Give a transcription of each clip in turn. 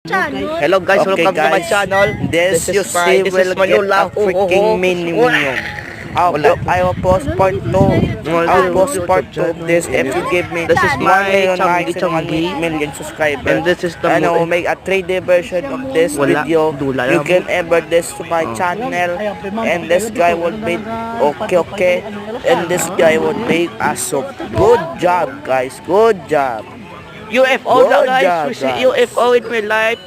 channel. Hello guys, Okay, welcome to my guys. channel. This you Fry. see This will is my get new a laugh. freaking minion. I will post part 2. I'll post part 2 of this if you give me This is 1 my million likes and 1 Changi. million subscribers. And this is the and I will movie. make a 3D version of this Wala, video. dula You lang. can embed this to my channel, and this guy will be okay, and this guy will make awesome. Good job, guys. Good job. UFO na Good guys. job, We see guys. UFO in my life.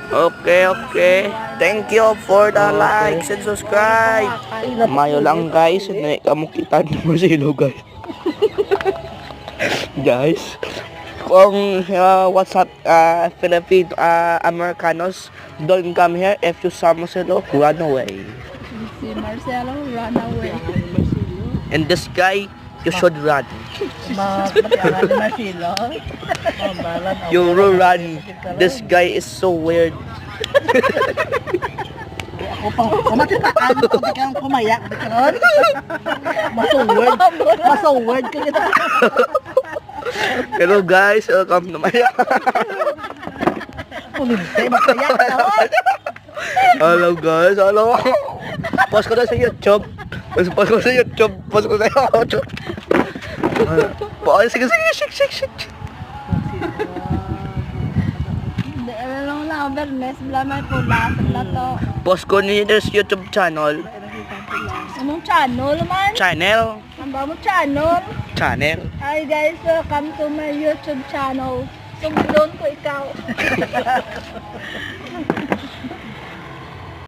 Okay. Thank you for the likes and subscribe. Mayo lang guys. Hindi kamo kita mo silo guys. Guys. Kung what's up Philippine Americanos, don't come here. If you saw Marcelo, run away. Si Marcelo, run away. And this guy, you should run. You will run. This guy is so weird. Kumatitaan ko, di kang kumayak, di karon. Masaward ka kita. Hello guys, welcome to my Kuminte, magkayak ka. Hello guys, hello. Post ko na sa YouTube. Post ko sa YouTube. Post ko sa YouTube. Sige, shake. Hindi, ano lang, Bernes, blamay po na to. Post ko niya sa YouTube channel. Anong channel man? Channel. Ang ba mo channel? Channel. Hi guys, welcome to my YouTube channel. Sumulon ko ikaw.